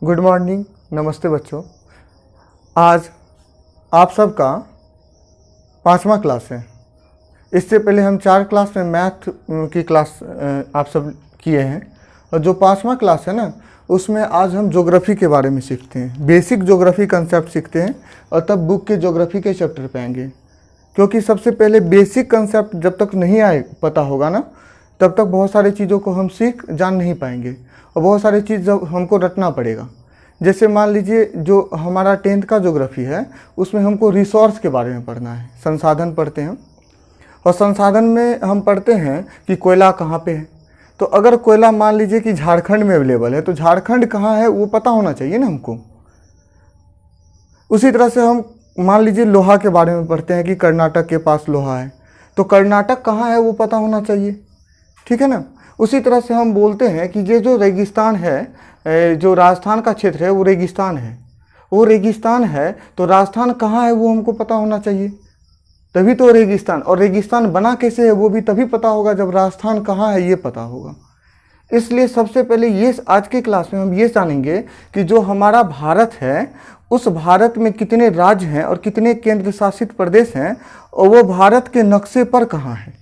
Good morning, नमस्ते बच्चों। आज आप सबका 5वां क्लास है। इससे पहले हम 4 क्लास में मैथ की क्लास आप सब किए हैं, और जो 5वां क्लास है ना, उसमें आज हम ज्योग्राफी के बारे में सीखते हैं। बेसिक ज्योग्राफी कंसेप्ट सीखते हैं और तब बुक के ज्योग्राफी के चैप्टर पे आएंगे। क्योंकि सबसे पहले बेसिक कंसेप्ट जब तक नहीं आए पता होगा ना, तब तक बहुत सारी चीज़ों को हम जान नहीं पाएंगे और बहुत सारी चीज़ जब हमको रटना पड़ेगा। जैसे मान लीजिए जो हमारा 10th का ज्योग्राफी है, उसमें हमको रिसोर्स के बारे में पढ़ना है, संसाधन पढ़ते हैं। और संसाधन में हम पढ़ते हैं कि कोयला कहाँ पे है। तो अगर कोयला मान लीजिए कि झारखंड में अवेलेबल है, तो झारखंड कहाँ है वो पता होना चाहिए ना हमको। उसी तरह से हम मान लीजिए लोहा के बारे में पढ़ते हैं कि कर्नाटक के पास लोहा है, तो कर्नाटक कहाँ है वो पता होना चाहिए, ठीक है ना। उसी तरह से हम बोलते हैं कि ये जो रेगिस्तान है, जो राजस्थान का क्षेत्र है वो रेगिस्तान है। वो रेगिस्तान है तो राजस्थान कहाँ है वो हमको पता होना चाहिए, तभी तो रेगिस्तान। और रेगिस्तान बना कैसे है वो भी तभी पता होगा जब राजस्थान कहाँ है ये पता होगा। इसलिए सबसे पहले ये आज की क्लास में हम ये जानेंगे कि जो हमारा भारत है, उस भारत में कितने राज्य हैं और कितने केंद्र शासित प्रदेश हैं, और वो भारत के नक्शे पर कहाँ है,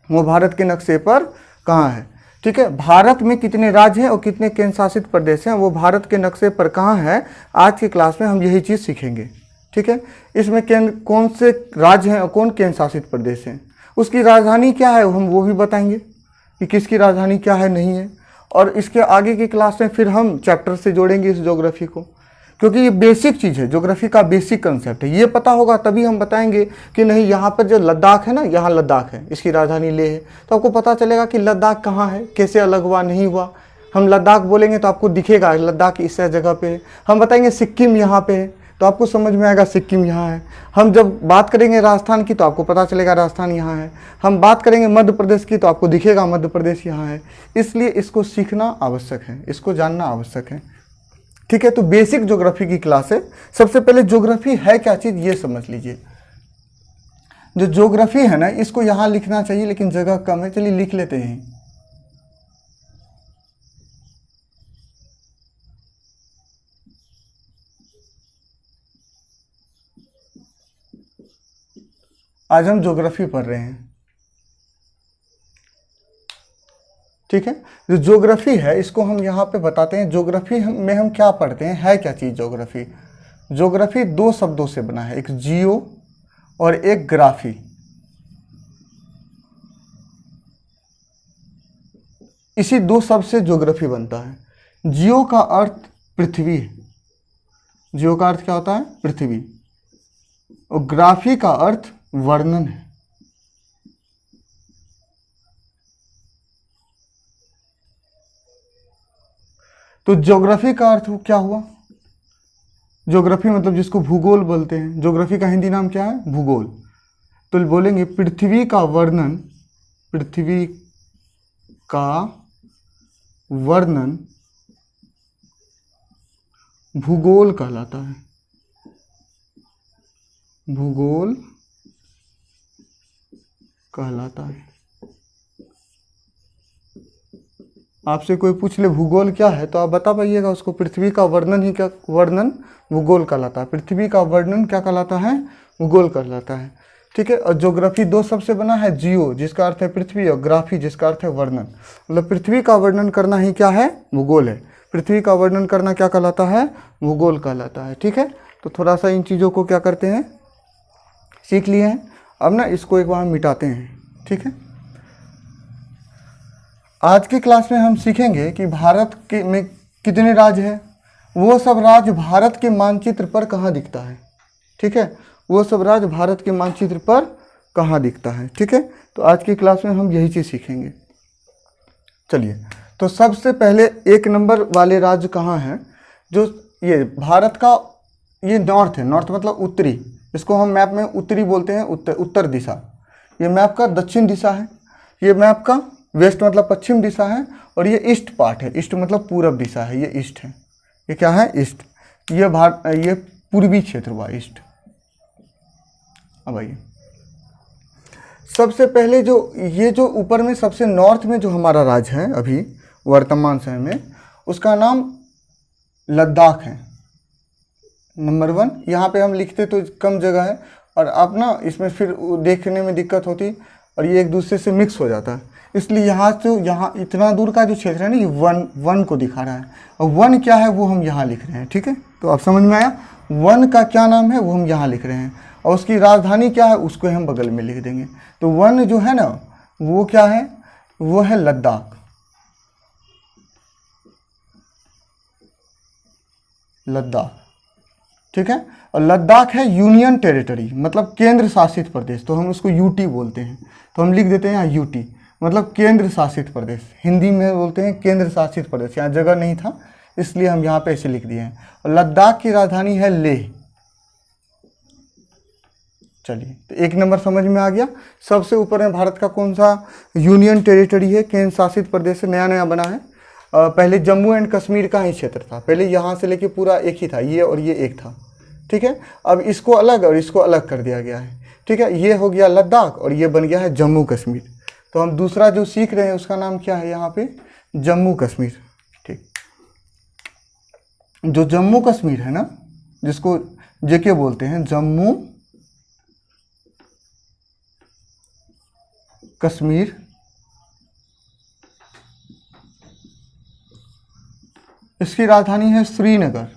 वो भारत के नक्शे पर कहाँ है, ठीक है। भारत में कितने राज्य हैं और कितने केंद्र शासित प्रदेश हैं, वो भारत के नक्शे पर कहाँ है, आज की क्लास में हम यही चीज़ सीखेंगे, ठीक है। इसमें केंद्र कौन से राज्य हैं और कौन केंद्र शासित प्रदेश हैं, उसकी राजधानी क्या है हम वो भी बताएंगे कि किसकी राजधानी क्या है नहीं है। और इसके आगे की क्लास में फिर हम चैप्टर से जोड़ेंगे इस ज्योग्राफी को, क्योंकि ये बेसिक चीज़ है, ज्योग्राफी का बेसिक कंसेप्ट है। ये पता होगा तभी हम बताएंगे कि नहीं यहाँ पर जो लद्दाख है ना, यहाँ लद्दाख है, इसकी राजधानी लेह है, तो आपको पता चलेगा कि लद्दाख कहाँ है, कैसे अलग हुआ नहीं हुआ। हम लद्दाख बोलेंगे तो आपको दिखेगा लद्दाख इस जगह पे है। हम बताएंगे सिक्किम यहाँ पे है, तो आपको समझ में आएगा सिक्किम यहाँ है। हम जब बात करेंगे राजस्थान की तो आपको पता चलेगा राजस्थान यहाँ है। हम बात करेंगे मध्य प्रदेश की तो आपको दिखेगा मध्य प्रदेश यहाँ है। इसलिए इसको सीखना आवश्यक है, इसको जानना आवश्यक है, ठीक है। तो बेसिक ज्योग्राफी की क्लास है। सबसे पहले ज्योग्राफी है क्या चीज़ ये समझ लीजिए। जो ज्योग्राफी है ना, इसको यहाँ लिखना चाहिए लेकिन जगह कम है, चलिए लिख लेते हैं। आज हम ज्योग्राफी पढ़ रहे हैं, ठीक है। जो ज्योग्राफी है इसको हम यहाँ पे बताते हैं। ज्योग्राफी में हम क्या पढ़ते हैं, है क्या चीज़ ज्योग्राफी। ज्योग्राफी 2 शब्दों से बना है, एक जियो और एक ग्राफी। इसी 2 शब्द से ज्योग्राफी बनता है। जियो का अर्थ पृथ्वी है, जियो का अर्थ क्या होता है, पृथ्वी। और ग्राफी का अर्थ वर्णन है। तो ज्योग्राफी का अर्थ क्या हुआ, ज्योग्राफी मतलब जिसको भूगोल बोलते हैं। ज्योग्राफी का हिंदी नाम क्या है, भूगोल। तो बोलेंगे पृथ्वी का वर्णन, पृथ्वी का वर्णन भूगोल कहलाता है, भूगोल कहलाता है। आपसे कोई पूछ ले भूगोल क्या है तो आप बता पाइएगा उसको, पृथ्वी का वर्णन ही क्या, वर्णन भूगोल कहलाता है। पृथ्वी का वर्णन क्या कहलाता है, भूगोल कहलाता है, ठीक है। और ज्योग्राफी 2 शब्द से बना है, जियो जिसका अर्थ है पृथ्वी और ग्राफी जिसका अर्थ है वर्णन। मतलब पृथ्वी का वर्णन करना ही क्या है, भूगोल है। पृथ्वी का वर्णन करना क्या कहलाता है, भूगोल कहलाता है, ठीक है। तो थोड़ा सा इन चीज़ों को क्या करते हैं, सीख लिए हैं। अब ना इसको एक बार मिटाते हैं, ठीक है। आज की क्लास में हम सीखेंगे कि भारत के में कितने राज्य हैं, वो सब राज्य भारत के मानचित्र पर कहाँ दिखता है, ठीक है। वो सब राज्य भारत के मानचित्र पर कहाँ दिखता है, ठीक है। तो आज की क्लास में हम यही चीज़ सीखेंगे। चलिए, तो सबसे पहले 1 नंबर वाले राज्य कहाँ हैं, जो ये भारत का ये नॉर्थ है, नॉर्थ मतलब उत्तरी, इसको हम मैप में उत्तरी बोलते हैं, उत्तर दिशा। ये मैप का दक्षिण दिशा है, ये मैप का वेस्ट मतलब पश्चिम दिशा है, और ये ईस्ट पार्ट है, ईस्ट मतलब पूरब दिशा है, ये ईस्ट है। ये क्या है, ईस्ट। ये पूर्वी क्षेत्र हुआ ईस्ट। अब आइए, सबसे पहले जो ये जो ऊपर में सबसे नॉर्थ में जो हमारा राज्य है अभी वर्तमान समय में, उसका नाम लद्दाख है नंबर 1। यहाँ पे हम लिखते तो कम जगह है और अब ना इसमें फिर देखने में दिक्कत होती और ये एक दूसरे से मिक्स हो जाता है, इसलिए यहाँ से यहाँ इतना दूर का जो क्षेत्र है ना, ये वन को दिखा रहा है और वन क्या है वो हम यहाँ लिख रहे हैं। ठीक है, तो अब समझ में आया वन का क्या नाम है वो हम यहाँ लिख रहे हैं और उसकी राजधानी क्या है उसको हम बगल में लिख देंगे। तो वन जो है ना वो क्या है, वो है लद्दाख। लद्दाख, ठीक है। और लद्दाख है यूनियन टेरिटरी, मतलब केंद्र शासित प्रदेश, तो हम उसको यूटी बोलते हैं। तो हम लिख देते हैं यहाँ यूटी, मतलब केंद्र शासित प्रदेश। हिंदी में बोलते हैं केंद्र शासित प्रदेश, यहाँ जगह नहीं था इसलिए हम यहाँ पे ऐसे लिख दिए हैं। और लद्दाख की राजधानी है लेह। चलिए, तो 1 नंबर समझ में आ गया। सबसे ऊपर में भारत का कौन सा यूनियन टेरिटरी है, केंद्र शासित प्रदेश, नया नया बना है। पहले जम्मू एंड कश्मीर का ही क्षेत्र था, पहले यहाँ से लेके पूरा एक ही था, ये और ये एक था। ठीक है, अब इसको अलग और इसको अलग कर दिया गया है। ठीक है, ये हो गया लद्दाख और ये बन गया है जम्मू कश्मीर। तो हम दूसरा जो सीख रहे हैं उसका नाम क्या है यहाँ पे, जम्मू कश्मीर। ठीक, जो जम्मू कश्मीर है ना, जिसको जेके बोलते हैं, जम्मू कश्मीर, इसकी राजधानी है श्रीनगर।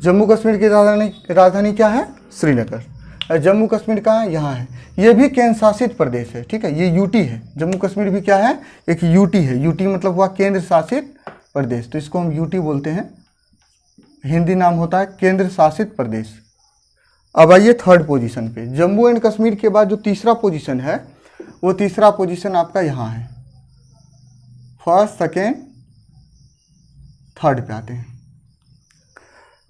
जम्मू कश्मीर की राजधानी क्या है, श्रीनगर। जम्मू कश्मीर कहाँ है, यहाँ है। ये भी केंद्र शासित प्रदेश है। ठीक है, ये यूटी है। जम्मू कश्मीर भी क्या है, एक यूटी है। यूटी मतलब हुआ केंद्र शासित प्रदेश, तो इसको हम यूटी बोलते हैं। हिंदी नाम होता है केंद्र शासित प्रदेश। अब आइए थर्ड पोजीशन पे। जम्मू एंड कश्मीर के बाद जो तीसरा पोजीशन है, वो तीसरा पोजीशन आपका यहाँ है। फर्स्ट, सेकेंड, थर्ड पे आते हैं।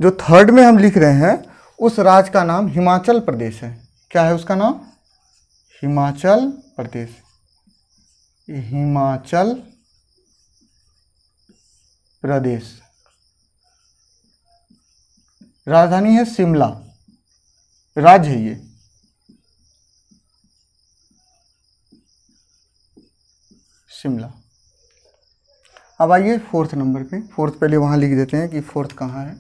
जो थर्ड में हम लिख रहे हैं उस राज्य का नाम हिमाचल प्रदेश है। क्या है उसका नाम, हिमाचल प्रदेश। हिमाचल प्रदेश, राजधानी है शिमला, राज्य है ये। शिमला। अब आइए फोर्थ नंबर पे। फोर्थ पहले वहाँ लिख देते हैं कि फोर्थ कहाँ है।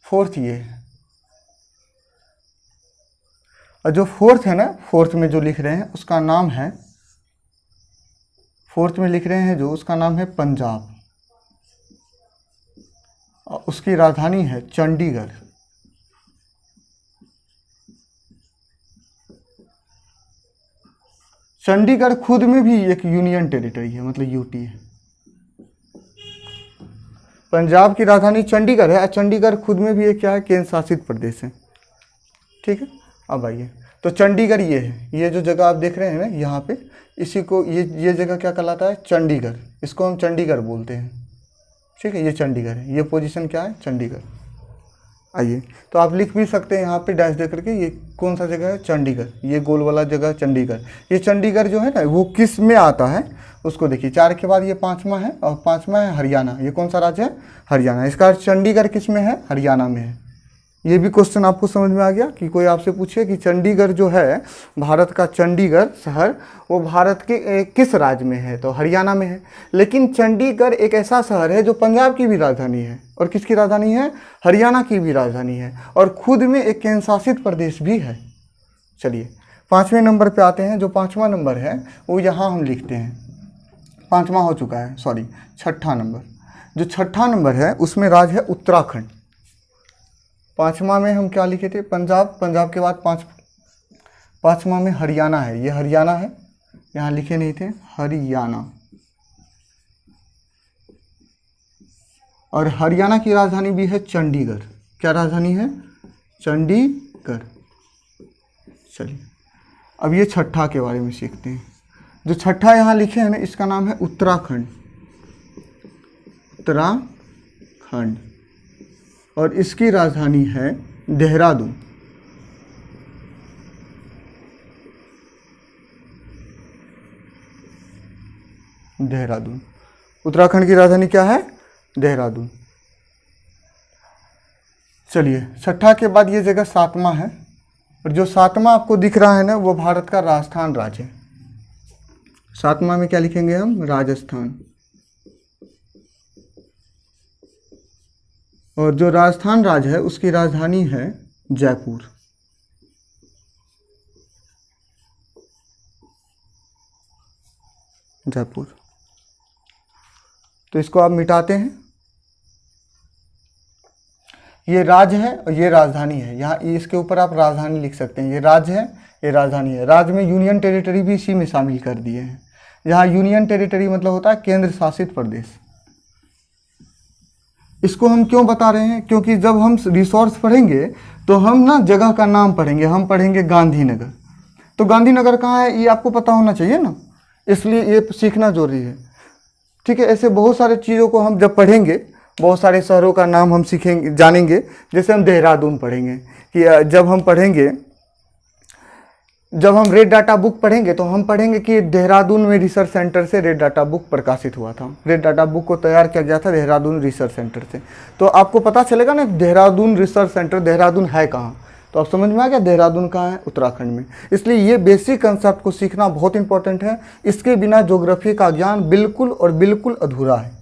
फोर्थ ये है, और जो फोर्थ है ना, फोर्थ में जो लिख रहे हैं उसका नाम है, फोर्थ में लिख रहे हैं जो, उसका नाम है पंजाब और उसकी राजधानी है चंडीगढ़। चंडीगढ़ खुद में भी एक यूनियन टेरिटरी है, मतलब यूटी है। पंजाब की राजधानी चंडीगढ़ है और चंडीगढ़ खुद में भी एक क्या है, केंद्र शासित प्रदेश है। ठीक है, अब आइए, तो चंडीगढ़ ये है, ये जो जगह आप देख रहे हैं ना यहाँ पे, इसी को ये जगह क्या कहलाता है, चंडीगढ़। इसको हम चंडीगढ़ बोलते हैं। ठीक है, ये चंडीगढ़ है, ये पोजीशन क्या है, चंडीगढ़। आइए, तो आप लिख भी सकते हैं यहाँ पे डैश दे करके, ये कौन सा जगह है, चंडीगढ़। ये गोल वाला जगह चंडीगढ़। ये चंडीगढ़ जो है ना, वो किस में आता है उसको देखिए। 4 के बाद ये 5वां है और 5वां है हरियाणा। ये कौन सा राज्य है, हरियाणा। इसका चंडीगढ़ किस में है, हरियाणा में है। ये भी क्वेश्चन आपको समझ में आ गया कि कोई आपसे पूछे कि चंडीगढ़ जो है, भारत का चंडीगढ़ शहर, वो भारत के किस राज्य में है, तो हरियाणा में है। लेकिन चंडीगढ़ एक ऐसा शहर है जो पंजाब की भी राजधानी है और किसकी राजधानी है, हरियाणा की भी राजधानी है, और खुद में एक केंद्र शासित प्रदेश भी है। चलिए 5वें नंबर पे आते हैं। जो 5वां नंबर है वो यहाँ हम लिखते हैं, 5वां हो चुका है, सॉरी 6ठा नंबर। जो 6ठा नंबर है उसमें राज्य है उत्तराखंड। 5वां में हम क्या लिखे थे, पंजाब। पंजाब के बाद 5वां में हरियाणा है, ये हरियाणा है, यहाँ लिखे नहीं थे, हरियाणा। और हरियाणा की राजधानी भी है चंडीगढ़। क्या राजधानी है, चंडीगढ़। चलिए अब ये 6ठा के बारे में सीखते हैं। जो 6ठा यहाँ लिखे हैं ना, इसका नाम है उत्तराखंड। उत्तराखंड, और इसकी राजधानी है देहरादून। देहरादून, उत्तराखंड की राजधानी क्या है, देहरादून। चलिए 6ठा के बाद ये जगह 7वां है, और जो 7वां आपको दिख रहा है ना, वो भारत का राजस्थान राज्य है। सातवां में क्या लिखेंगे हम? राजस्थान। और जो राजस्थान राज्य है उसकी राजधानी है जयपुर। जयपुर। तो इसको आप मिटाते हैं। ये राज्य है और ये राजधानी है। यहाँ इसके ऊपर आप राजधानी लिख सकते हैं। ये राज्य है, ये राजधानी है। राज्य में यूनियन टेरिटरी भी इसी में शामिल कर दिए हैं। यहाँ यूनियन टेरिटरी मतलब होता है केंद्र शासित प्रदेश। इसको हम क्यों बता रहे हैं? क्योंकि जब हम रिसोर्स पढ़ेंगे तो हम ना जगह का नाम पढ़ेंगे। हम पढ़ेंगे गांधीनगर, तो गांधीनगर कहाँ है ये आपको पता होना चाहिए ना, इसलिए ये सीखना जरूरी है। ठीक है, ऐसे बहुत सारे चीज़ों को हम जब पढ़ेंगे, बहुत सारे शहरों का नाम हम सीखेंगे, जानेंगे। जैसे हम देहरादून पढ़ेंगे कि जब हम रेड डाटा बुक पढ़ेंगे तो हम पढ़ेंगे कि देहरादून में रिसर्च सेंटर से रेड डाटा बुक प्रकाशित हुआ था। रेड डाटा बुक को तैयार किया गया था देहरादून रिसर्च सेंटर से। तो आपको पता चलेगा ना देहरादून रिसर्च सेंटर, देहरादून है कहाँ, तो आप समझ में आ गया देहरादून कहाँ है? उत्तराखंड में। इसलिए ये बेसिक कंसेप्ट को सीखना बहुत इंपॉर्टेंट है। इसके बिना ज्योग्राफी का ज्ञान बिल्कुल और बिल्कुल अधूरा है।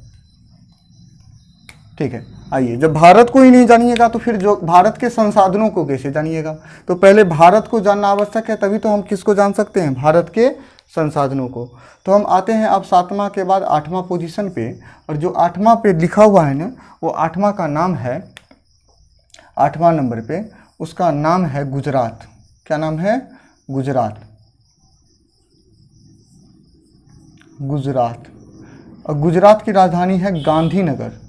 ठीक है, आइए, जब भारत को ही नहीं जानिएगा तो फिर जो भारत के संसाधनों को कैसे जानिएगा? तो पहले भारत को जानना आवश्यक है, तभी तो हम किसको जान सकते हैं? भारत के संसाधनों को। तो हम आते हैं अब 7वां के बाद 8वां पोजीशन पे, और जो 8वां पे लिखा हुआ है ना, वो 8वां का नाम है, 8वां नंबर पे उसका नाम है गुजरात। क्या नाम है? गुजरात। गुजरात। और गुजरात की राजधानी है गांधीनगर।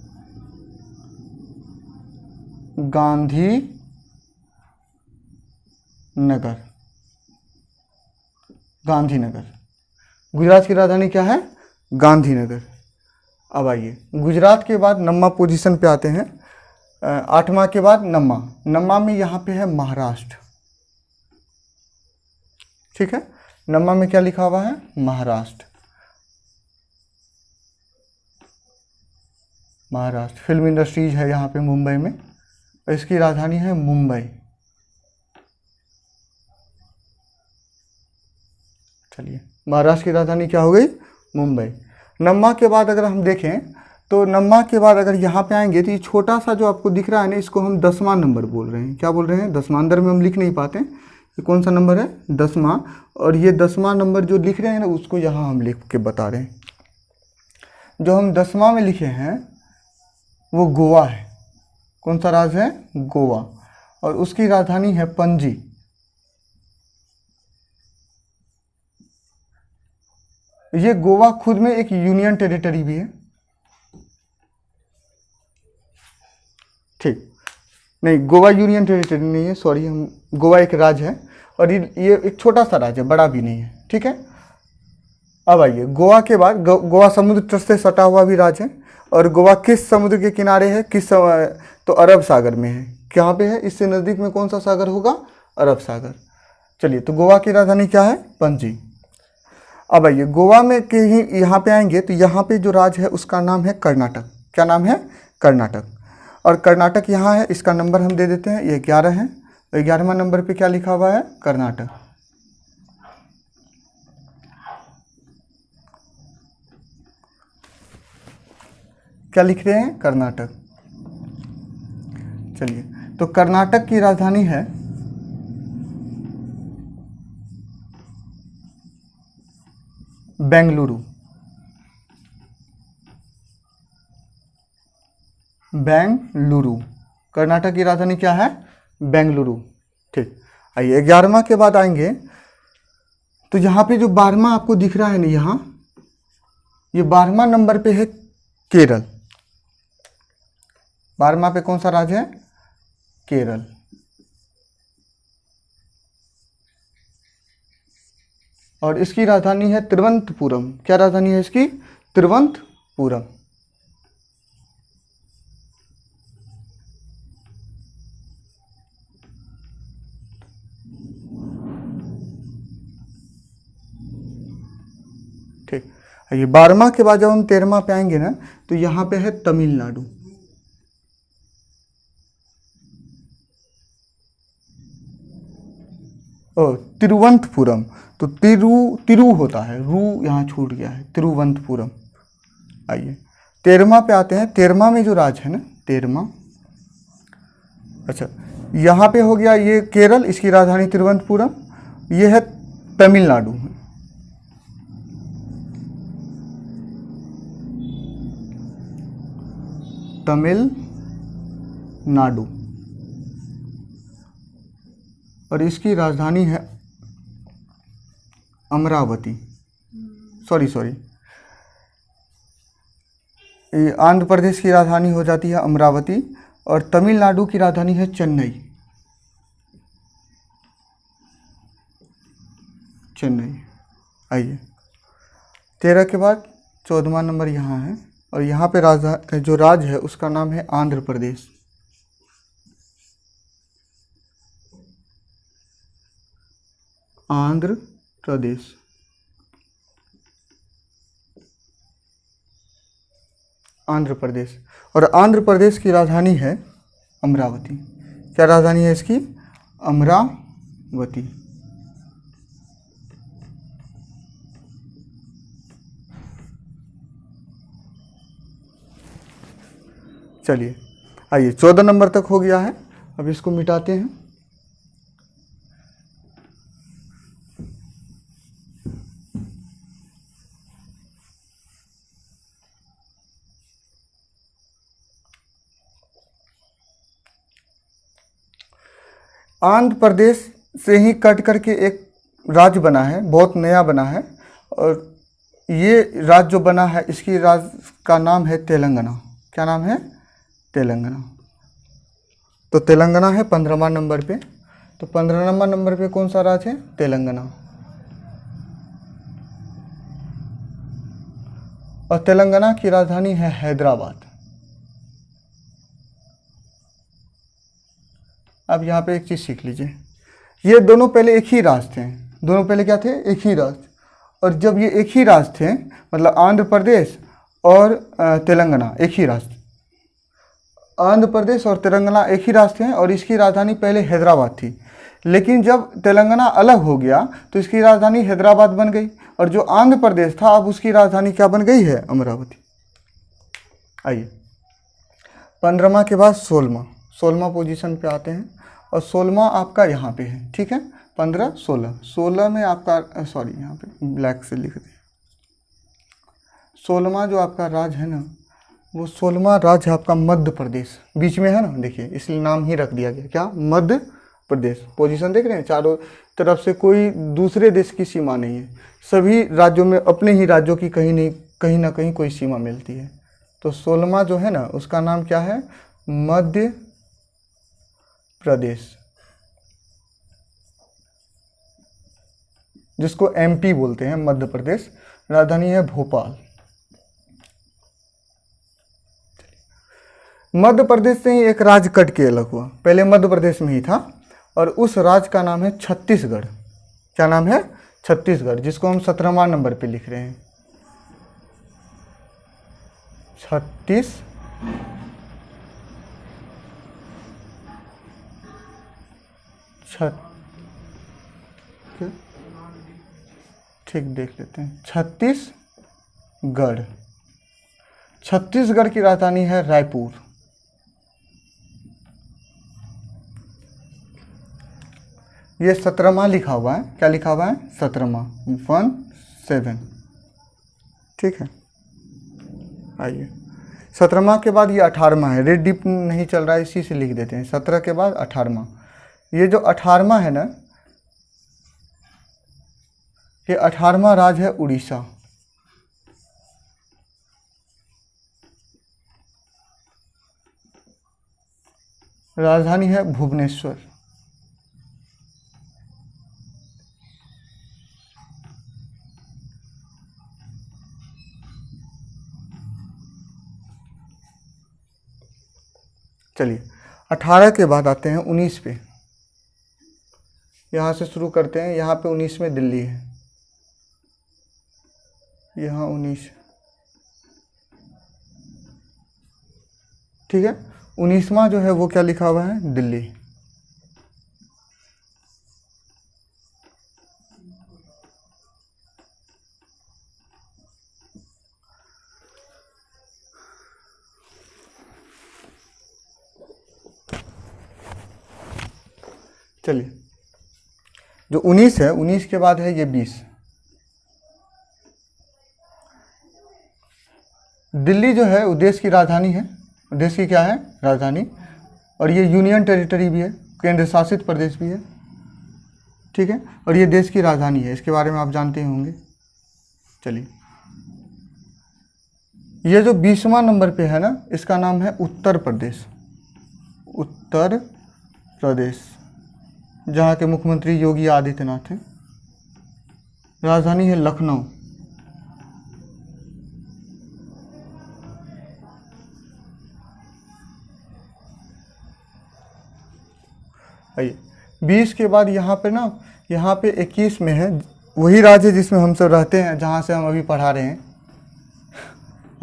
गांधीनगर। गांधीनगर। गुजरात की राजधानी क्या है? गांधीनगर। अब आइए, गुजरात के बाद 9वां पोजीशन पे आते हैं। 8वां के बाद 9वां में यहाँ पे है महाराष्ट्र। ठीक है, 9वां में क्या लिखा हुआ है? महाराष्ट्र। महाराष्ट्र फिल्म इंडस्ट्रीज है यहाँ पे मुंबई में, और इसकी राजधानी है मुंबई। चलिए, महाराष्ट्र की राजधानी क्या हो गई? मुंबई। 9वां के बाद अगर हम देखें तो 9वां के बाद अगर यहाँ पे आएंगे तो ये छोटा सा जो आपको दिख रहा है ना, इसको हम 10वां नंबर बोल रहे हैं। क्या बोल रहे हैं? 10वां। अंदर में हम लिख नहीं पाते, ये कौन सा नंबर है? 10वां। और ये 10वां नंबर जो लिख रहे हैं ना, उसको यहाँ हम लिख के बता रहे हैं। जो हम 10वां में लिखे हैं वो गोवा है। कौन सा राज्य है? गोवा। और उसकी राजधानी है पणजी। ये गोवा खुद में एक यूनियन टेरिटरी भी है। ठीक, नहीं, गोवा यूनियन टेरिटरी नहीं है, सॉरी, हम गोवा एक राज्य है, और ये एक छोटा सा राज्य है, बड़ा भी नहीं है। ठीक है, अब आइए, गोवा के बाद गोवा समुद्र तट से सटा हुआ भी राज्य है। और गोवा किस समुद्र के किनारे है? तो अरब सागर में है। कहाँ पे है? इससे नज़दीक में कौन सा सागर होगा? अरब सागर। चलिए, तो गोवा की राजधानी क्या है? पणजी। अब आइए, गोवा में के ही यहाँ पे आएंगे तो यहाँ पे जो राज्य है उसका नाम है कर्नाटक। क्या नाम है? कर्नाटक। और कर्नाटक यहाँ है, इसका नंबर हम दे देते हैं, ये 11 है। 11वां नंबर पे क्या लिखा हुआ है? कर्नाटक। क्या लिख रहे हैं? कर्नाटक। चलिए, तो कर्नाटक की राजधानी है बेंगलुरु। बेंगलुरु। कर्नाटक की राजधानी क्या है? बेंगलुरु। ठीक, आइए 11वां के बाद आएंगे तो यहाँ पे जो 12वां आपको दिख रहा है ना, यहाँ ये 12वां नंबर पे है केरल। 12वां पे कौन सा राज्य है? केरल। और इसकी राजधानी है तिरुवनंतपुरम। क्या राजधानी है इसकी? तिरुवनंतपुरम। ठीक, ये 12वां के बाद जब हम 13वां पे आएंगे ना, तो यहाँ पे है तमिलनाडु। ओ तिरुवनंतपुरम, तो तिरु होता है, रू यहाँ छूट गया है, तिरुवनंतपुरम। आइए 13वां पे आते हैं। 13वां में जो राज है ना, 13वां, अच्छा यहाँ पे हो गया ये केरल, इसकी राजधानी तिरुवनंतपुरम। ये है तमिलनाडु, तमिलनाडु, और इसकी राजधानी है अमरावती। सॉरी ये आंध्र प्रदेश की राजधानी हो जाती है अमरावती, और तमिलनाडु की राजधानी है चेन्नई। आइए 13 के बाद 14वां नंबर यहाँ है, और यहाँ पे जो राज्य है उसका नाम है आंध्र प्रदेश। आंध्र प्रदेश, आंध्र प्रदेश, और आंध्र प्रदेश की राजधानी है अमरावती। क्या राजधानी है इसकी? अमरावती। चलिए आइए 14 नंबर तक हो गया है, अब इसको मिटाते हैं। आंध्र प्रदेश से ही कट करके एक राज्य बना है, बहुत नया बना है, और ये राज्य जो बना है इसकी राज्य का नाम है तेलंगाना। क्या नाम है? तेलंगाना। तो तेलंगाना है 15वां नंबर पे। तो 15वां नंबर पे कौन सा राज्य है? तेलंगाना। और तेलंगाना की राजधानी है हैदराबाद। अब यहाँ पे एक चीज़ सीख लीजिए, ये दोनों पहले एक ही राज्य थे। दोनों पहले क्या थे? एक ही राज्य। और जब ये एक ही राज्य थे, मतलब आंध्र प्रदेश और तेलंगाना एक ही राज्य, आंध्र प्रदेश और तेलंगाना एक ही राज्य थे, और इसकी राजधानी पहले हैदराबाद थी। लेकिन जब तेलंगाना अलग हो गया तो इसकी राजधानी हैदराबाद बन गई, और जो आंध्र प्रदेश था अब उसकी राजधानी क्या बन गई है? अमरावती। आइए 15वां के बाद 16वां पोजीशन पे आते हैं, और 16वां आपका यहाँ पे है, ठीक है। 15, 16 में आपका सॉरी यहाँ पे ब्लैक से लिख दें। 16वां जो आपका राज्य है ना, वो 16वां राज्य है आपका मध्य प्रदेश। बीच में है ना, देखिए इसलिए नाम ही रख दिया गया, क्या? मध्य प्रदेश। पोजीशन देख रहे हैं, चारों तरफ से कोई दूसरे देश की सीमा नहीं है, सभी राज्यों में अपने ही राज्यों की कहीं ना कहीं कोई सीमा मिलती है। तो 16वां जो है ना उसका नाम क्या है? मध्य प्रदेश, जिसको एमपी बोलते हैं, मध्य प्रदेश। राजधानी है भोपाल। मध्य प्रदेश से ही एक राज्य कट के अलग हुआ, पहले मध्य प्रदेश में ही था, और उस राज्य का नाम है छत्तीसगढ़। क्या नाम है? छत्तीसगढ़, जिसको हम 17वां नंबर पे लिख रहे हैं, ठीक देख लेते हैं। छत्तीसगढ़ की राजधानी है रायपुर। ये 17वां लिखा हुआ है। क्या लिखा हुआ है? 17वां, 17, ठीक है। आइए 17वां के बाद ये 18वां है, रेड डिप नहीं चल रहा है इसी से लिख देते हैं। 17 के बाद 18वां। ये जो 18वां है ना, ये 18वां राज्य है उड़ीसा। राजधानी है भुवनेश्वर। चलिए 18 के बाद आते हैं 19 पे। यहाँ से शुरू करते हैं। यहाँ पे 19 में दिल्ली है, यहाँ 19, ठीक है। 19वां जो है वो क्या लिखा हुआ है? दिल्ली। चलिए, जो 19 है, 19 के बाद है ये 20। दिल्ली जो है वो देश की राजधानी है। देश की क्या है? राजधानी। और ये यूनियन टेरिटरी भी है, केंद्र शासित प्रदेश भी है, ठीक है। और ये देश की राजधानी है, इसके बारे में आप जानते ही होंगे। चलिए, ये जो 20वां नंबर पे है ना, इसका नाम है उत्तर प्रदेश। उत्तर प्रदेश, जहाँ के मुख्यमंत्री योगी आदित्यनाथ हैं। राजधानी है लखनऊ। आइए, 20 के बाद यहाँ पे ना, यहाँ पे 21 में है, वही राज्य जिसमें हम सब रहते हैं, जहाँ से हम अभी पढ़ा रहे हैं।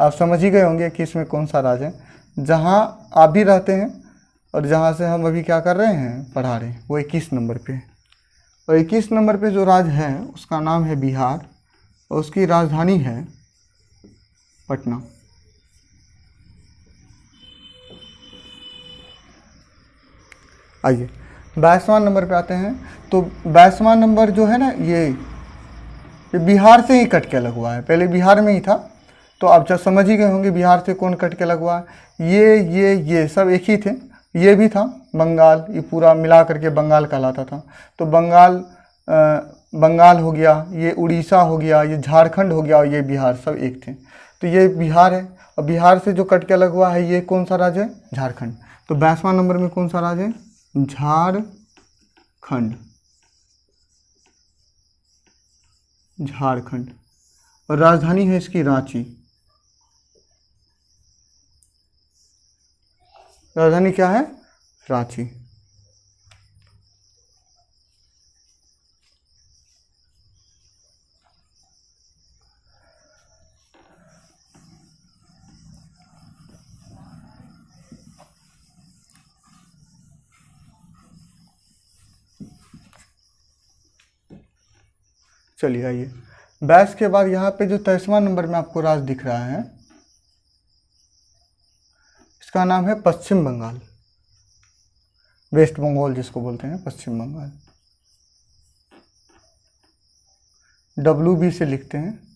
आप समझ ही गए होंगे 21 में कौन सा राज्य है, जहाँ आप भी रहते हैं और जहाँ से हम अभी क्या कर रहे हैं, पढ़ा रहे हैं, वो 21 नंबर पे है। और 21 नंबर पे जो राज्य है उसका नाम है बिहार, और उसकी राजधानी है पटना। आइए 22वां नंबर पे आते हैं। तो 22वां नंबर जो है ना, ये बिहार से ही कट के अलग हुआ है। पहले बिहार में ही था, तो आप जब समझ ही गए होंगे बिहार से कौन कट के अलग हुआ है। ये सब एक ही थे। ये भी था बंगाल, ये पूरा मिला करके बंगाल कहलाता था। तो बंगाल हो गया, ये उड़ीसा हो गया, ये झारखंड हो गया, और ये बिहार, सब एक थे। तो ये बिहार है, और बिहार से जो कट के अलग हुआ है, ये कौन सा राज्य है? झारखंड। तो 22वां नंबर में कौन सा राज्य है? झारखंड। झारखंड, और राजधानी है इसकी रांची। राजधानी क्या है? रांची। चलिए आइए, 22 के बाद यहाँ पे जो 23वां नंबर में आपको राज्य दिख रहा है, इसका नाम है पश्चिम बंगाल। वेस्ट बंगाल जिसको बोलते हैं, पश्चिम बंगाल। WB से लिखते हैं।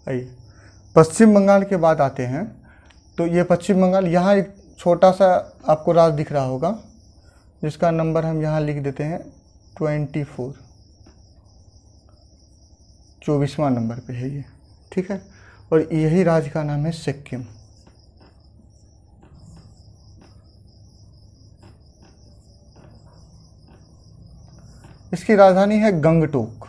आइए, पश्चिम बंगाल के बाद आते हैं। तो ये पश्चिम बंगाल, यहाँ एक छोटा सा आपको राज्य दिख रहा होगा, जिसका नंबर हम यहाँ लिख देते हैं 24। 24वां नंबर पे है ये, ठीक है। और यही राज्य का नाम है सिक्किम। इसकी राजधानी है गंगटोक।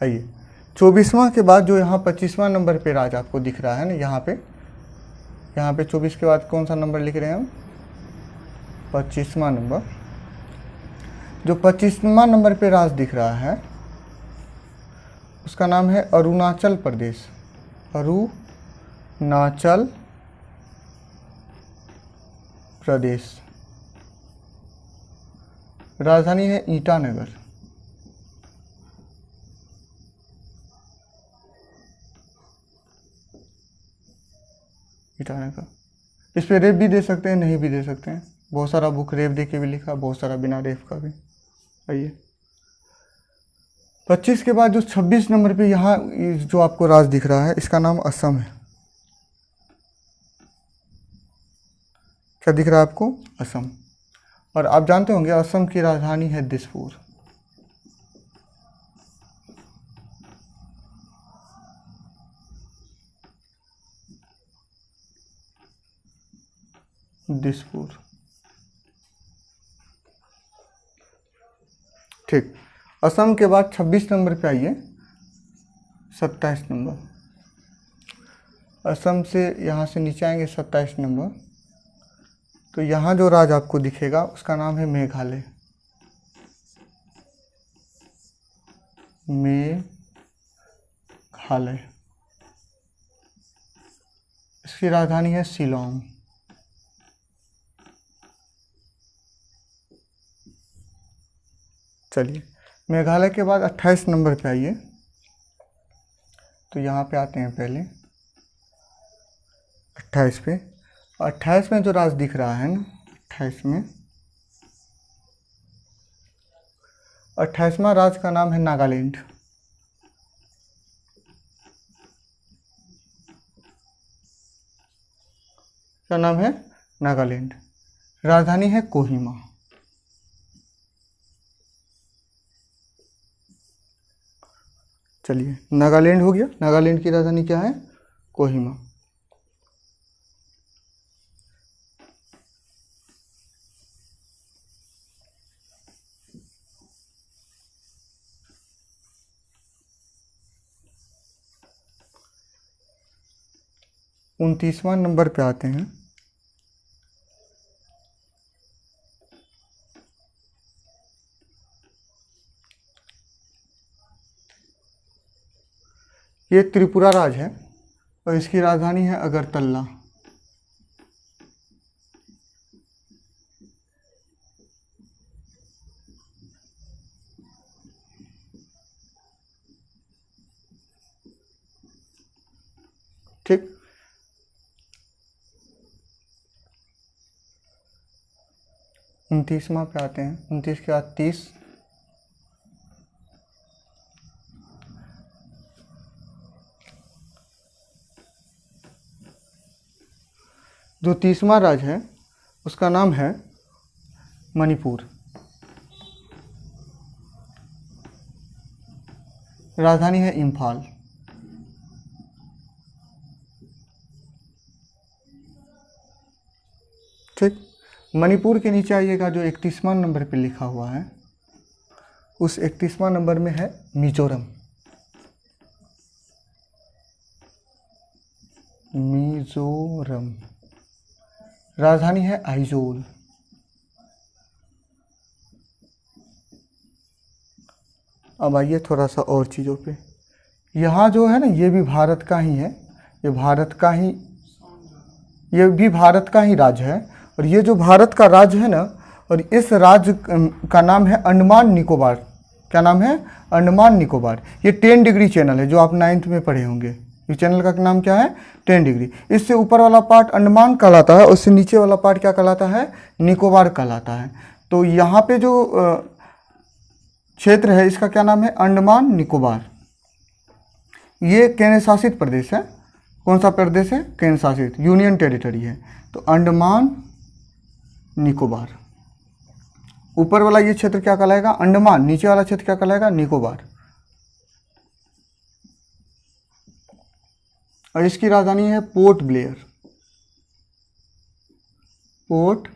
आइए, 24वां के बाद जो यहाँ 25वां नंबर पे राज्य आपको दिख रहा है ना, यहाँ पे 24 के बाद कौन सा नंबर लिख रहे हैं हम? 25वां नंबर। जो 25वां नंबर पे राज्य दिख रहा है, उसका नाम है अरुणाचल प्रदेश। अरुणाचल प्रदेश। राजधानी है ईटानगर। ईटानगर। इस पे रेप भी दे सकते हैं, नहीं भी दे सकते हैं। बहुत सारा बुक रेप दे के भी लिखा, बहुत सारा बिना रेप का भी। आइए, 25 के बाद जो 26 नंबर पे यहाँ जो आपको राज्य दिख रहा है, इसका नाम असम है। क्या दिख रहा है आपको? असम। और आप जानते होंगे असम की राजधानी है दिसपुर। दिसपुर, ठीक। असम के बाद 26 नंबर पे आइए, 27 नंबर। असम से यहाँ से नीचे आएंगे 27 नंबर। तो यहाँ जो राज्य आपको दिखेगा उसका नाम है मेघालय। मेघालय। इसकी राजधानी है शिलोंग। चलिए, मेघालय के बाद 28 नंबर पे आइए। तो यहाँ पे आते हैं पहले 28 पे। 28 में जो राज्य दिख रहा है ना, 28वां राज्य का नाम है नागालैंड। क्या नाम है? नागालैंड। राजधानी है कोहिमा। चलिए, नागालैंड हो गया। नागालैंड की राजधानी क्या है? कोहिमा। उनतीसवां नंबर पे आते हैं। ये त्रिपुरा राज्य है और इसकी राजधानी है अगरतला। ठीक। उनतीसवां पे आते हैं। 29 के बाद 30। जो 30वां राज्य है उसका नाम है मणिपुर। राजधानी है इम्फाल। ठीक। मणिपुर के नीचे आइएगा, जो 31वां नंबर पे लिखा हुआ है, उस 31वां नंबर में है मिजोरम। मिजोरम। राजधानी है आइजोल। अब आइए थोड़ा सा और चीज़ों पे। यहाँ जो है ना, ये भी भारत का ही है। ये भी भारत का ही राज्य है। और ये जो भारत का राज्य है ना, और इस राज्य का नाम है अंडमान निकोबार। क्या नाम है? अंडमान निकोबार। ये 10 डिग्री चैनल है, जो आप 9th में पढ़े होंगे। इस चैनल का नाम क्या है? 10 डिग्री। इससे ऊपर वाला पार्ट अंडमान कहलाता है, उससे नीचे वाला पार्ट क्या कहलाता है? निकोबार कहलाता है। तो यहाँ पे जो क्षेत्र है, इसका क्या नाम है? अंडमान निकोबार। ये केंद्र शासित प्रदेश है। कौन सा प्रदेश है? केंद्र शासित, यूनियन टेरिटरी है। तो अंडमान निकोबार। ऊपर वाला ये क्षेत्र क्या कहलाएगा? अंडमान। नीचे वाला क्षेत्र क्या कहलाएगा? निकोबार। और इसकी राजधानी है पोर्ट ब्लेयर। Port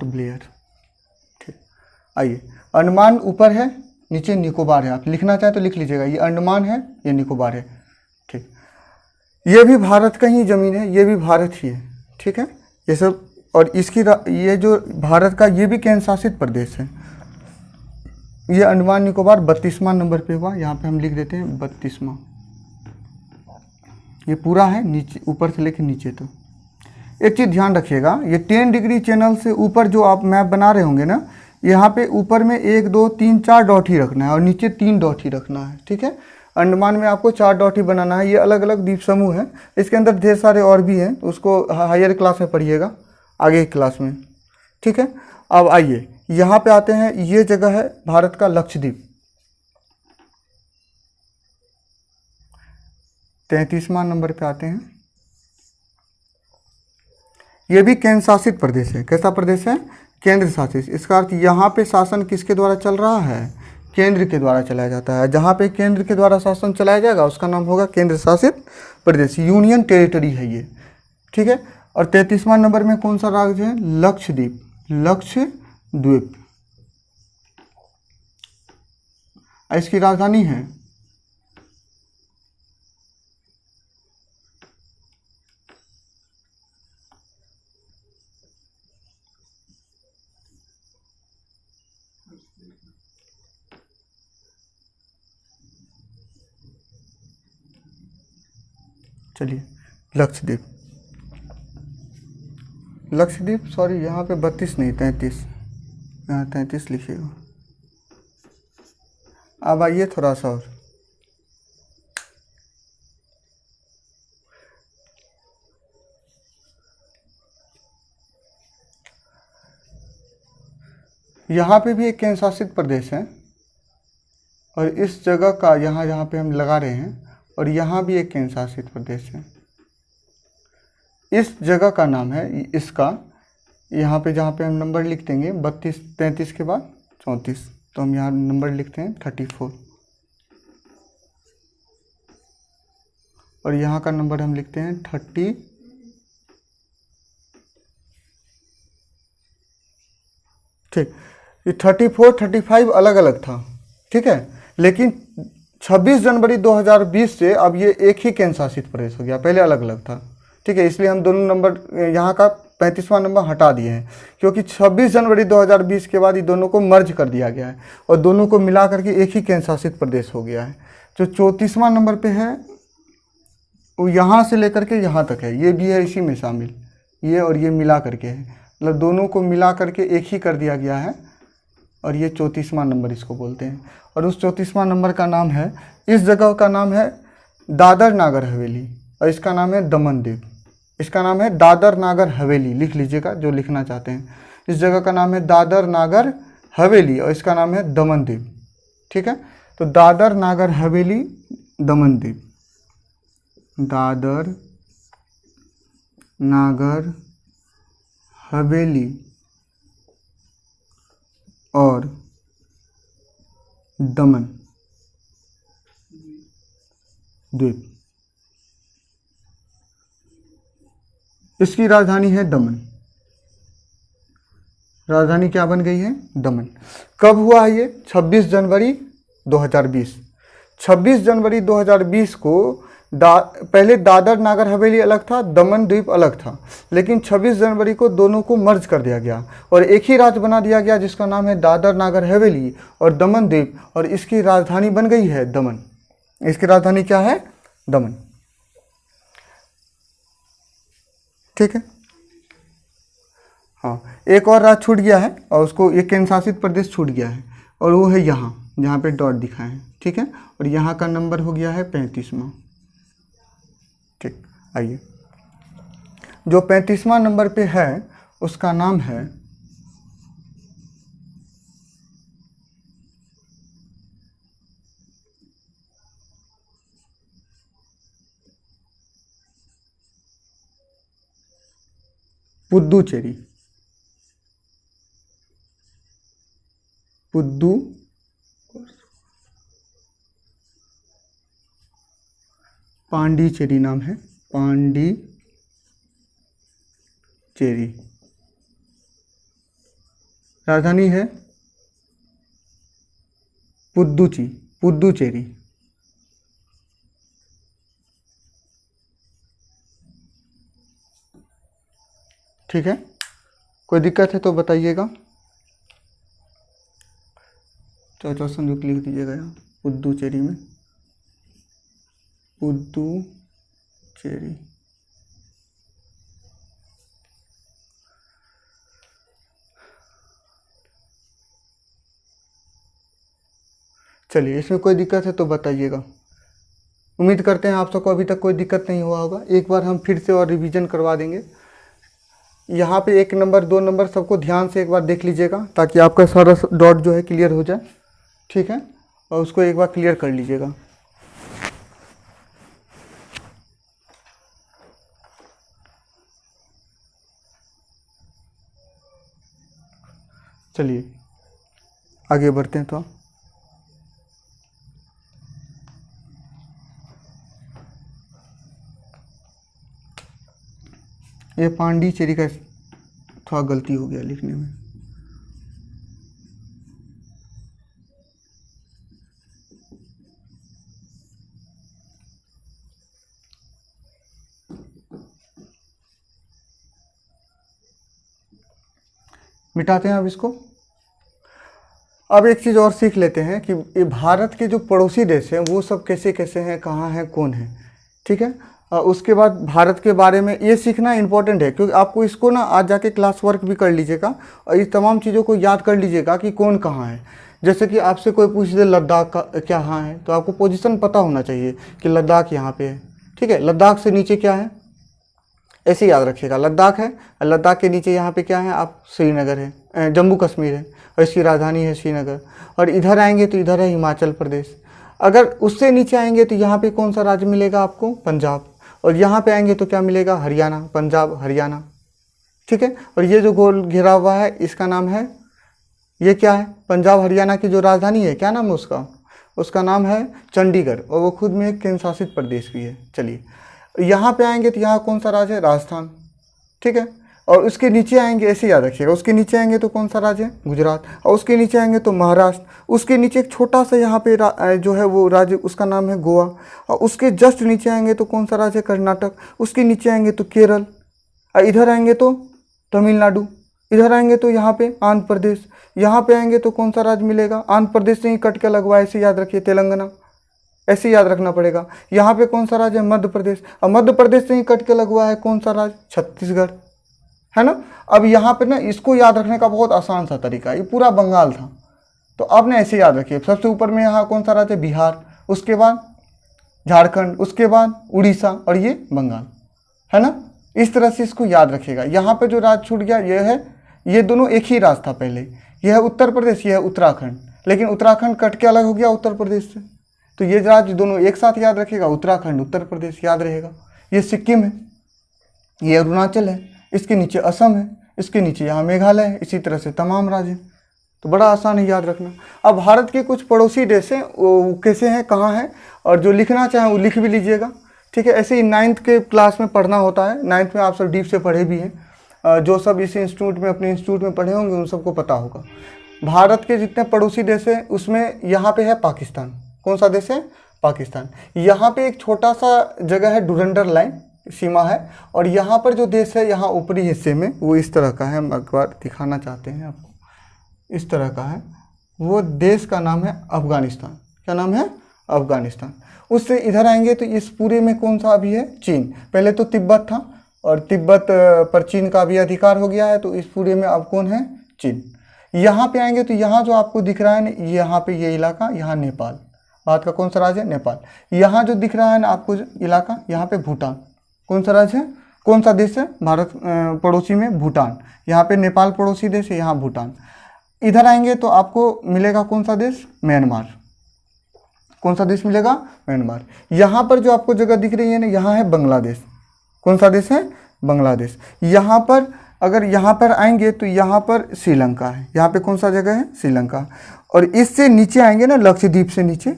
Blair. ठीक। आइए, अंडमान ऊपर है, नीचे निकोबार है। आप लिखना चाहें तो लिख लीजिएगा, ये अंडमान है, ये निकोबार है। ठीक। ये भी भारत का ही जमीन है, ये भी भारत ही है। ठीक है, ये सब। और इसकी ये जो भारत का, ये भी केंद्र शासित प्रदेश है। ये अंडमान निकोबार 32वां नंबर पे हुआ। यहाँ पे हम लिख देते हैं 32वां। ये पूरा है, नीचे ऊपर से लेकर नीचे तक। एक चीज़ ध्यान रखिएगा, ये 10 डिग्री चैनल से ऊपर जो आप मैप बना रहे होंगे ना, यहाँ पे ऊपर में 1 2 3 4 डॉट ही रखना है और नीचे 3 डॉट ही रखना है। ठीक है, अंडमान में आपको 4 डॉट ही बनाना है। ये अलग अलग द्वीप समूह है, इसके अंदर ढेर सारे और भी हैं, तो उसको हायर क्लास में पढ़िएगा, आगे की क्लास में। ठीक है, अब आइए यहाँ पे आते हैं। ये जगह है भारत का लक्षद्वीप। 33वां नंबर पे आते हैं। ये भी केंद्र शासित प्रदेश है। कैसा प्रदेश है? केंद्र शासित। इसका अर्थ यहाँ पे शासन किसके द्वारा चल रहा है? केंद्र के द्वारा चलाया जाता है। जहाँ पे केंद्र के द्वारा शासन चलाया जाएगा उसका नाम होगा केंद्र शासित प्रदेश, यूनियन टेरिटरी है ये। ठीक है, और 33वां नंबर में कौन सा राज्य है? लक्षद्वीप। लक्षद्वीप। इसकी राजधानी है चलिए लक्षद्वीप, लक्षद्वीप सॉरी यहाँ पे 32 नहीं 33, यहाँ 33 लिखिएगा। अब आइए थोड़ा सा और, यहाँ पे भी एक केंद्र शासित प्रदेश है और इस जगह का यहाँ जहाँ पे हम लगा रहे हैं, और यहाँ भी एक केंद्र शासित प्रदेश है। इस जगह का नाम है इसका, यहाँ पे जहाँ पे हम नंबर लिख देंगे 32 33 के बाद 34, तो हम यहाँ नंबर लिखते हैं 34, और यहाँ का नंबर हम लिखते हैं 30। ठीक, ये 34 35 अलग अलग था, ठीक है, लेकिन 26 जनवरी 2020 से अब ये एक ही केंद्र शासित प्रदेश हो गया, पहले अलग अलग था, ठीक है। इसलिए हम दोनों नंबर यहाँ का 35वां नंबर हटा दिए हैं, क्योंकि 26 जनवरी 2020 के बाद ये दोनों को मर्ज कर दिया गया है और दोनों को मिला करके एक ही केंद्र शासित प्रदेश हो गया है। जो 34वां नंबर पे है वो यहाँ से लेकर के यहाँ तक है, ये भी है इसी में शामिल, ये और ये मिला करके है, मतलब दोनों को मिला करके एक ही कर दिया गया है, और ये 34वां नंबर इसको बोलते हैं। और उस 34वां नंबर का नाम है, इस जगह का नाम है दादर नागर हवेली, और इसका नाम है दमन दीव। इसका नाम है दादर नागर हवेली, लिख लीजिएगा जो लिखना चाहते हैं। इस जगह का नाम है दादर नागर हवेली और इसका नाम है दमन दीव, ठीक है। तो दादर नागर हवेली दमन दीव, दादर नागर हवेली और दमन द्वीप, इसकी राजधानी है दमन। राजधानी क्या बन गई है? दमन। कब हुआ है ये? 26 जनवरी 2020। 26 जनवरी 2020 को पहले दादर नागर हवेली अलग था, दमन द्वीप अलग था, लेकिन 26 जनवरी को दोनों को मर्ज कर दिया गया और एक ही राज्य बना दिया गया जिसका नाम है दादर नागर हवेली और दमन द्वीप, और इसकी राजधानी बन गई है दमन। इसकी राजधानी क्या है? दमन, ठीक है। हाँ, एक और राज्य छूट गया है और उसको एक केंद्र शासित प्रदेश छूट गया है और वो है यहाँ जहाँ पे डॉट दिखाए हैं, ठीक है, और यहाँ का नंबर हो गया है 35वां। ठीक, आइए जो 35वां नंबर पे है उसका नाम है पुद्दुचेरी। पुद्दु पांडिचेरी नाम है, पांडिचेरी। राजधानी है पुद्दुचेरी। ठीक है, कोई दिक्कत है तो बताइएगा। चौथा संदूक लिख दीजिएगा यहाँ पुद्दुचेरी में, पुद्दुचेरी। चलिए, इसमें कोई दिक्कत है तो बताइएगा। उम्मीद करते हैं आप सबको अभी तक कोई दिक्कत नहीं हुआ होगा। एक बार हम फिर से और रिवीजन करवा देंगे। यहाँ पे 1 नंबर 2 नंबर सबको ध्यान से एक बार देख लीजिएगा ताकि आपका सारा डॉट जो है क्लियर हो जाए, ठीक है, और उसको एक बार क्लियर कर लीजिएगा। चलिए आगे बढ़ते हैं। तो ये पांडिचेरी का थोड़ा गलती हो गया लिखने में। मिटाते हैं अब इसको। अब एक चीज़ और सीख लेते हैं कि ये भारत के जो पड़ोसी देश हैं वो सब कैसे कैसे हैं, कहाँ हैं, कौन है, ठीक है। उसके बाद भारत के बारे में ये सीखना इंपॉर्टेंट है, क्योंकि आपको इसको ना आज जाके क्लास वर्क भी कर लीजिएगा और इस तमाम चीज़ों को याद कर लीजिएगा कि कौन कहाँ है। जैसे कि आपसे कोई पूछ दे लद्दाख का क्या कहाँ है, तो आपको पोजीशन पता होना चाहिए कि लद्दाख यहाँ पे है। ठीक है, लद्दाख से नीचे क्या है ऐसे याद रखिएगा, लद्दाख है, लद्दाख के नीचे यहाँ पे क्या है, आप श्रीनगर है, जम्मू कश्मीर है और इसकी राजधानी है श्रीनगर। और इधर आएंगे तो इधर है हिमाचल प्रदेश। अगर उससे नीचे आएंगे तो यहाँ पे कौन सा राज्य मिलेगा आपको, पंजाब। और यहाँ पे आएंगे तो क्या मिलेगा, हरियाणा, पंजाब हरियाणा। ठीक है, और ये जो गोल घिरा हुआ है इसका नाम है, ये क्या है, पंजाब हरियाणा की जो राजधानी है क्या नाम है उसका, उसका नाम है चंडीगढ़, और वो खुद में एक केंद्र शासित प्रदेश भी है। चलिए यहाँ पे आएंगे तो यहाँ कौन सा राज्य है, राजस्थान। ठीक है, और उसके नीचे आएंगे ऐसे याद रखिएगा, उसके नीचे आएंगे तो कौन सा राज्य है, गुजरात। और उसके नीचे आएंगे तो महाराष्ट्र। उसके नीचे एक छोटा सा यहाँ पे जो है वो राज्य, उसका नाम है गोवा। और उसके जस्ट नीचे आएंगे तो कौन सा राज्य है, कर्नाटक। उसके नीचे आएंगे तो केरल। और इधर आएंगे तो तमिलनाडु। इधर आएंगे तो यहाँ पे आंध्र प्रदेश। यहाँ पे आएंगे तो कौन सा राज्य मिलेगा, आंध्र प्रदेश से ही कट के लगवा, ऐसे याद रखिए, तेलंगाना, ऐसे याद रखना पड़ेगा। यहाँ पे कौन सा राज्य है, मध्य प्रदेश। और मध्य प्रदेश से ही कट के लगवा है कौन सा राज्य, छत्तीसगढ़, है ना। अब यहाँ पे ना इसको याद रखने का बहुत आसान सा तरीका, ये पूरा बंगाल था, तो आपने ऐसे याद रखिए। सबसे ऊपर में यहाँ कौन सा राज्य है, बिहार, उसके बाद झारखंड, उसके बाद उड़ीसा, और ये बंगाल, है ना। इस तरह से इसको याद रखिएगा। यहाँ पे जो राज्य छूट गया ये है, ये दोनों एक ही राज्य था पहले, यह है उत्तर प्रदेश, यह है उत्तराखंड। लेकिन उत्तराखंड कट के अलग हो गया उत्तर प्रदेश से, तो ये राज्य दोनों एक साथ याद रखिएगा, उत्तराखंड उत्तर प्रदेश याद रहेगा। ये सिक्किम है, ये अरुणाचल है, इसके नीचे असम है, इसके नीचे यहाँ मेघालय है, इसी तरह से तमाम राज्य। तो बड़ा आसान है याद रखना। अब भारत के कुछ पड़ोसी देश हैं, वो कैसे हैं, कहाँ हैं, और जो लिखना चाहें वो लिख भी लीजिएगा। ठीक है, ऐसे ही 9th के क्लास में पढ़ना होता है, 9th में आप सब डीप से पढ़े भी हैं। जो सब इस इंस्टीट्यूट में, अपने इंस्टीट्यूट में पढ़े होंगे उन सबको पता होगा। भारत के जितने पड़ोसी देश हैं उसमें यहाँ पे है पाकिस्तान। कौन सा देश है, पाकिस्तान। यहाँ पे एक छोटा सा जगह है, डुरंडर लाइन सीमा है, और यहाँ पर जो देश है यहाँ ऊपरी हिस्से में वो इस तरह का है, हम एक बार दिखाना चाहते हैं आपको, इस तरह का है। वो देश का नाम है अफगानिस्तान। क्या नाम है, अफगानिस्तान। उससे इधर आएंगे तो इस पूरे में कौन सा अभी है, चीन। पहले तो तिब्बत था, और तिब्बत पर चीन का भी अधिकार हो गया है, तो इस पूरे में अब कौन है, चीन। यहाँ पे आएंगे तो यहाँ जो आपको दिख रहा है ना, यहाँ पे ये इलाका, यहाँ नेपाल। भारत का कौन सा राज्य है, नेपाल। यहाँ जो दिख रहा है ना आपको इलाका, यहाँ पे भूटान। कौन सा राज्य है, कौन सा देश है, भारत पड़ोसी में भूटान। यहाँ पे नेपाल पड़ोसी देश है, यहाँ भूटान। इधर आएंगे तो आपको मिलेगा कौन सा देश, म्यांमार। कौन सा देश मिलेगा, म्यांमार। यहाँ पर जो आपको जगह दिख रही है ना, यहाँ है बांग्लादेश। कौन सा देश है, बांग्लादेश। यहाँ पर अगर यहाँ पर आएंगे तो यहाँ पर श्रीलंका है। यहाँ पे कौन सा जगह है, श्रीलंका। और इससे नीचे आएंगे ना, लक्षद्वीप से नीचे,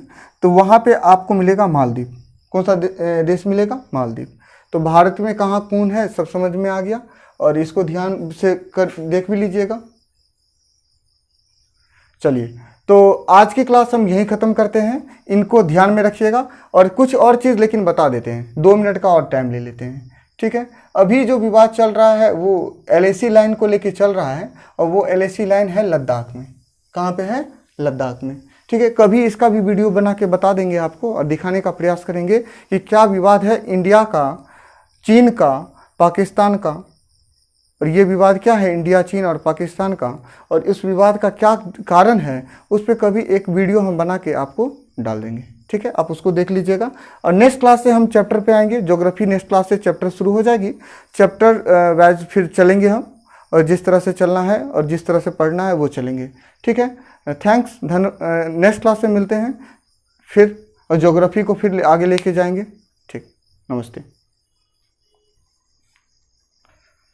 तो वहाँ पे आपको मिलेगा मालदीव। कौन सा देश मिलेगा, मालदीव। तो भारत में कहाँ कौन है सब समझ में आ गया, और इसको ध्यान से देख भी लीजिएगा। चलिए, तो आज की क्लास हम यहीं ख़त्म करते हैं। इनको ध्यान में रखिएगा, और कुछ और चीज़ लेकिन बता देते हैं, 2 मिनट का और टाइम ले लेते हैं। ठीक है, अभी जो विवाद चल रहा है वो LAC लाइन को लेके चल रहा है, और वो LAC लाइन है लद्दाख में। कहाँ पे है, लद्दाख में। ठीक है, कभी इसका भी वीडियो बना के बता देंगे आपको, और दिखाने का प्रयास करेंगे कि क्या विवाद है इंडिया का, चीन का, पाकिस्तान का। और ये विवाद क्या है, इंडिया, चीन और पाकिस्तान का, और इस विवाद का क्या कारण है, उस पर कभी एक वीडियो हम बना के आपको डाल देंगे। ठीक है, आप उसको देख लीजिएगा। और नेक्स्ट क्लास से हम चैप्टर पे आएंगे, ज्योग्राफी नेक्स्ट क्लास से चैप्टर शुरू हो जाएगी। चैप्टर वाइज फिर चलेंगे हम, और जिस तरह से चलना है और जिस तरह से पढ़ना है वो चलेंगे। ठीक है, थैंक्स, नेक्स्ट क्लास से मिलते हैं फिर, और ज्योग्राफी को फिर आगे लेके जाएंगे। ठीक, नमस्ते।